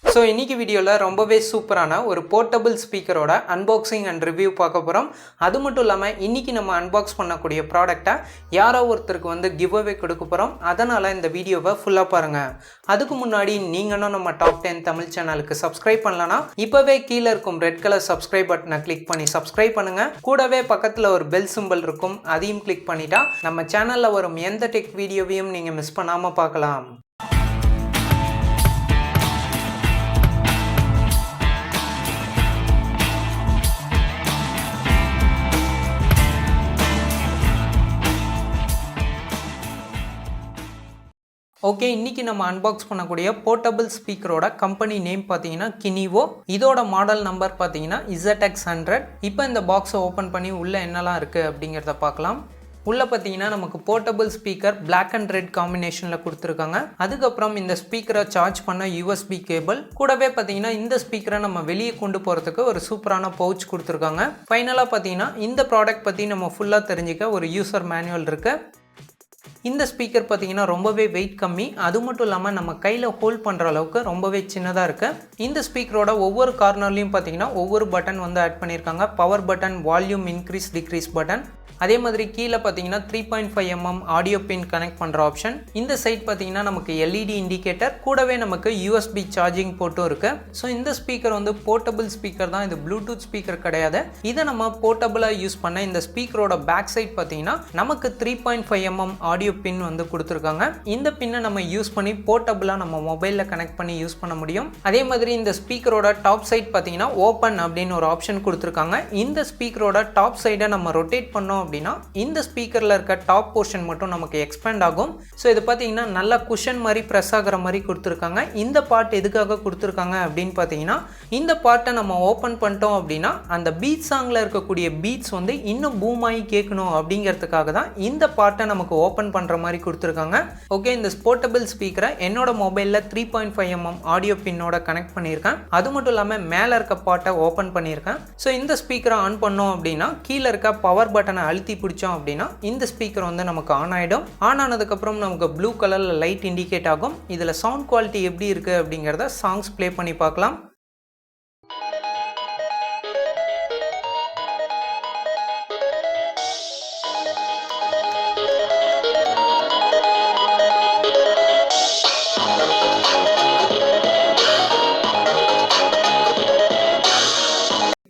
So இன்றைக்கி வீடியோவில் ரொம்பவே சூப்பரான ஒரு போர்ட்டபிள் ஸ்பீக்கரோட அன்பாக்சிங் அண்ட் ரிவ்யூ பார்க்க போகிறோம். அது மட்டும் இல்லாமல் இன்றைக்கி நம்ம அன்பாக்ஸ் பண்ணக்கூடிய ப்ராடக்டை யாரோ ஒருத்தருக்கு வந்து கிவ் அவே கொடுக்க போகிறோம். அதனால் இந்த வீடியோவை ஃபுல்லாக பாருங்கள். அதுக்கு முன்னாடி நீங்களும் நம்ம டாப் 10 தமிழ் சேனலுக்கு சப்ஸ்கிரைப் பண்ணலன்னா இப்போவே கீழே இருக்கும் ரெட் கலர் சப்ஸ்கிரைப் பட்டனை கிளிக் பண்ணி சப்ஸ்கிரைப் பண்ணுங்கள். கூடவே பக்கத்தில் ஒரு பெல் சிம்பிள் இருக்கும், அதையும் கிளிக் பண்ணிட்டா நம்ம சேனலில் வரும் எந்த டெக் வீடியோவையும் நீங்கள் மிஸ் பண்ணாமல் பார்க்கலாம். ஓகே, இன்றைக்கி நம்ம அன்பாக்ஸ் பண்ணக்கூடிய போர்ட்டபிள் ஸ்பீக்கரோட கம்பெனி நேம் பார்த்தீங்கன்னா கினிவோ. இதோட மாடல் நம்பர் பார்த்தீங்கன்னா ZX100. இப்போ இந்த பாக்ஸை ஓப்பன் பண்ணி உள்ளே என்னெல்லாம் இருக்குது அப்படிங்கிறத பார்க்கலாம். உள்ளே பார்த்தீங்கன்னா நமக்கு portable speaker black and red காம்பினேஷனில் கொடுத்துருக்காங்க. அதுக்கப்புறம் இந்த ஸ்பீக்கரை சார்ஜ் பண்ண USB கேபிள், கூடவே பார்த்தீங்கன்னா இந்த ஸ்பீக்கரை நம்ம வெளியே கொண்டு போகிறதுக்கு ஒரு சூப்பரான பவுச் கொடுத்துருக்காங்க. ஃபைனலாக பார்த்தீங்கன்னா இந்த ப்ராடக்ட் பற்றி நம்ம ஃபுல்லாக தெரிஞ்சுக்க ஒரு யூசர் மேனுவல் இருக்குது. இந்த ஸ்பீக்கர் பார்த்தீங்கன்னா ரொம்பவே வெயிட் கம்மி, அது மட்டும் இல்லாமல் நம்ம கையில் ஹோல்ட் பண்ணுற அளவுக்கு ரொம்பவே சின்னதாக இருக்குது. இந்த ஸ்பீக்கரோட ஒவ்வொரு கார்னர்லையும் பார்த்தீங்கன்னா ஒவ்வொரு பட்டன் வந்து ஆட் பண்ணியிருக்காங்க. Power button, volume increase degrees button, அதே மாதிரி கீழே பார்த்தீங்கன்னா 3.5 mm ஆடியோ பின் கனெக்ட் பண்ணுற ஆப்ஷன். இந்த சைட் பார்த்தீங்கன்னா நமக்கு LED இண்டிகேட்டர், கூடவே நமக்கு USB சார்ஜிங் போர்ட்டும் இருக்குது. ஸோ இந்த ஸ்பீக்கர் வந்து போர்ட்டபிள் ஸ்பீக்கர் தான், இது ப்ளூடூத் ஸ்பீக்கர் கிடையாது. இதை நம்ம போர்ட்டபிளாக யூஸ் பண்ண இந்த ஸ்பீக்கரோட பேக் சைட் பார்த்தீங்கன்னா நமக்கு 3.5 mm ஆடியோ பின் வந்து கொடுத்துருக்காங்க. இந்த பின்னை நம்ம யூஸ் பண்ணி போர்ட்டபிளாக நம்ம மொபைலில் கனெக்ட் பண்ணி யூஸ் பண்ண முடியும். அதே மாதிரி இந்த ஸ்பீக்கரோட டாப் சைட் பார்த்தீங்கன்னா ஓப்பன் அப்படின்னு ஒரு ஆப்ஷன் கொடுத்துருக்காங்க. இந்த ஸ்பீக்கரோட டாப் சைடை நம்ம ரொட்டேட் பண்ணோம் அப்படின்னா இந்த ஸ்பீக்கரில் இருக்க டாப் போர்ஷன் மட்டும் நமக்கு எக்ஸ்பேண்ட் ஆகும். ஸோ இது பார்த்தீங்கன்னா நல்லா குஷன் மாதிரி ப்ரெஸ் ஆகிற மாதிரி கொடுத்துருக்காங்க. இந்த பார்ட் எதுக்காக கொடுத்துருக்காங்க அப்படின்னு பார்த்தீங்கன்னா இந்த பார்ட்டை நம்ம ஓப்பன் பண்ணிட்டோம் அப்படின்னா அந்த பீட் சாங்கில் இருக்கக்கூடிய பீட்ஸ் வந்து இன்னும் பூம் ஆகி கேட்கணும் அப்படிங்கிறதுக்காக தான் இந்த பார்ட்டை நமக்கு ஓப்பன் பண்ணுற மாதிரி கொடுத்துருக்காங்க. ஓகே, இந்த போர்ட்டபிள் ஸ்பீக்கரை என்னோட மொபைலில் 3.5 mm ஆடியோ பின்னோட கனெக்ட் பண்ணியிருக்கேன். அது மட்டும் இல்லாமல் மேலே இருக்க பார்ட்டை ஓப்பன் பண்ணியிருக்கேன். ஸோ இந்த ஸ்பீக்கரை ஆன் பண்ணோம் அப்படின்னா கீழே இருக்க பவர் பட்டனை அழுத்தி பிடிச்சோம் அப்படின்னா இந்த ஸ்பீக்கர் வந்து நமக்கு ஆன் ஆகிடும். ஆன் ஆனதுக்கப்புறம் நமக்கு ப்ளூ கலரில் லைட் இண்டிகேட் ஆகும். இதில் சவுண்ட் குவாலிட்டி எப்படி இருக்குது அப்படிங்கிறத சாங்ஸ் ப்ளே பண்ணி பார்க்கலாம்.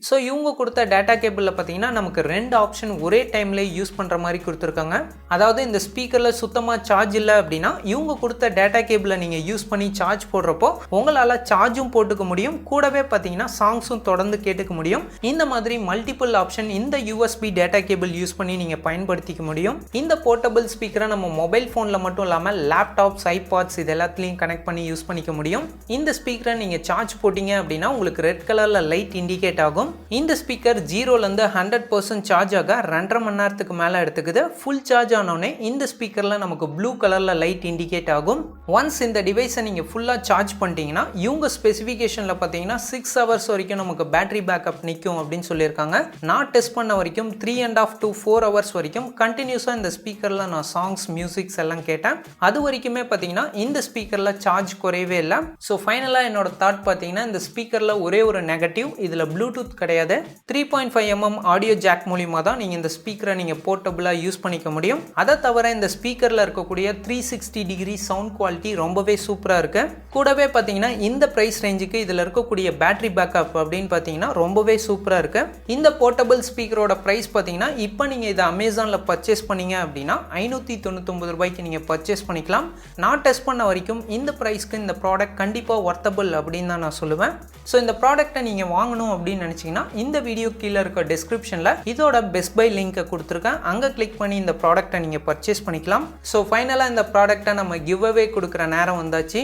ஸோ இவங்க கொடுத்த டேட்டா கேபிளில் பார்த்தீங்கன்னா நமக்கு 2 ஆப்ஷன் ஒரே டைமில் யூஸ் பண்ணுற மாதிரி கொடுத்துருக்காங்க. அதாவது இந்த ஸ்பீக்கரில் சுத்தமாக சார்ஜ் இல்லை அப்படின்னா இவங்க கொடுத்த டேட்டா கேபிளை நீங்கள் யூஸ் பண்ணி சார்ஜ் போடுறப்போ உங்களால் சார்ஜும் போட்டுக்க முடியும், கூடவே பார்த்தீங்கன்னா சாங்ஸும் தொடர்ந்து கேட்டுக்க முடியும். இந்த மாதிரி மல்டிபிள் ஆப்ஷன் இந்த USB டேட்டா கேபிள் யூஸ் பண்ணி நீங்கள் பயன்படுத்திக்க முடியும். இந்த போர்ட்டபிள் ஸ்பீக்கரை நம்ம மொபைல் ஃபோனில் மட்டும் இல்லாமல் லேப்டாப்ஸ், iPods இது எல்லாத்துலேயும் கனெக்ட் பண்ணி யூஸ் பண்ணிக்க முடியும். இந்த ஸ்பீக்கரை நீங்கள் சார்ஜ் போட்டிங்க அப்படின்னா உங்களுக்கு ரெட் கலரில் லைட் இண்டிகேட் ஆகும். இந்த ஸ்பீக்கர் 0லேருந்து 100% சார்ஜ் ஆக 2.5 மணி நேரத்துக்கு மேலே எடுத்துக்குது. ஃபுல் சார்ஜ் ஆனோடனே இந்த ஸ்பீக்கரில் நமக்கு ப்ளூ கலரில் லைட் இண்டிகேட் ஆகும். ஒன்ஸ் இந்த டிவைஸை நீங்கள் ஃபுல்லாக சார்ஜ் பண்ணிட்டீங்கன்னா இவங்க ஸ்பெசிஃபிகேஷனில் பார்த்தீங்கன்னா 6 hours வரைக்கும் நமக்கு பேட்டரி பேக்கப் நிற்கும் அப்படின்னு சொல்லியிருக்காங்க. நான் டெஸ்ட் பண்ண வரைக்கும் 3.5 to 4 hours வரைக்கும் கண்டினியூஸாக இந்த ஸ்பீக்கரில் நான் சாங்ஸ், மியூசிக்ஸ் எல்லாம் கேட்டேன். அது வரைக்குமே பார்த்தீங்கன்னா இந்த ஸ்பீக்கரில் சார்ஜ் குறையவே இல்லை. ஸோ ஃபைனலாக என்னோட தாட் பார்த்தீங்கன்னா இந்த ஸ்பீக்கரில் ஒரே ஒரு நெகட்டிவ், இதில் ப்ளூடூத் கிடையாது. 3.5 mm ஆடியோ ஜாக் மூலியமா தான் நீங்கள் இந்த ஸ்பீக்கரை நீங்கள் போர்ட்டபிளாக யூஸ் பண்ணிக்க முடியும். அதை தவிர இந்த ஸ்பீக்கரில் இருக்கக்கூடிய 360 டிகிரி சவுண்ட் குவாலிட்டி ரொம்பவே சூப்பராக இருக்கு. கூடவே பார்த்தீங்கன்னா இந்த ப்ரைஸ் ரேஞ்சுக்கு இதில் இருக்கக்கூடிய பேட்டரி பேக்கப் அப்படின்னு பார்த்தீங்கன்னா ரொம்பவே சூப்பராக இருக்கு. இந்த போர்ட்டபிள் ஸ்பீக்கரோட ப்ரைஸ் பார்த்தீங்கன்னா இப்போ நீங்கள் இதை அமேசானில் பர்ச்சேஸ் பண்ணீங்க அப்படின்னா 599 ரூபாய்க்கு நீங்கள் பர்ச்சேஸ் பண்ணிக்கலாம். நான் டெஸ்ட் பண்ண வரைக்கும் இந்த ப்ரைஸ்க்கு இந்த ப்ராடக்ட் கண்டிப்பாக ஒர்த்தபிள் அப்படின்னு தான் நான் சொல்லுவேன். ஸோ இந்த ப்ராடக்ட்டை நீங்கள் வாங்கணும் அப்படின்னு நினச்சிங்கன்னா இந்த வீடியோ கீழே இருக்க டிஸ்கிரிப்ஷனில் இதோட பெஸ்ட் பை லிங்கை கொடுத்துருக்கேன். அங்கே கிளிக் பண்ணி இந்த ப்ராடக்ட்டை நீங்கள் பர்ச்சேஸ் பண்ணிக்கலாம். ஸோ ஃபைனலாக இந்த ப்ராடக்ட்டை நம்ம கிவ் அவே கொடுக்குற நேரம் வந்தாச்சு.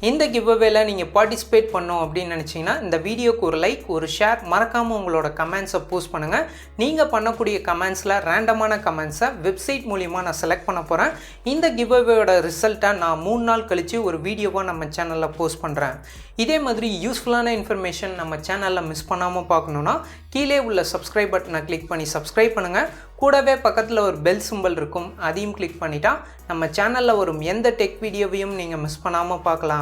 இந்த கிவ் அவேல நீங்கள் பார்ட்டிசிபேட் பண்ணோம் அப்படின்னு நினச்சிங்கன்னா இந்த வீடியோக்கு ஒரு லைக், ஒரு ஷேர், மறக்காமல் உங்களோட கமெண்ட்ஸை போஸ்ட் பண்ணுங்கள். நீங்கள் பண்ணக்கூடிய கமெண்ட்ஸில் ரேண்டமான கமெண்ட்ஸை வெப்சைட் மூலிமா நான் செலக்ட் பண்ண போகிறேன். இந்த கிவ் அவேயோட ரிசல்ட்டை நான் 3 நாள் கழித்து ஒரு வீடியோவாக நம்ம சேனலில் போஸ்ட் பண்ணுறேன். இதே மாதிரி யூஸ்ஃபுல்லான இன்ஃபர்மேஷன் நம்ம சேனலில் மிஸ் பண்ணாமல் பார்க்கணுன்னா கீழே உள்ள சப்ஸ்கிரைப் பட்டனை கிளிக் பண்ணி சப்ஸ்கிரைப் பண்ணுங்கள். கூடவே பக்கத்தில் ஒரு பெல் சிம்பல் இருக்கும், அதையும் கிளிக் பண்ணிட்டா நம்ம சேனலில் வரும் எந்த டெக் வீடியோவையும் நீங்கள் மிஸ் பண்ணாமல் பார்க்கலாம்.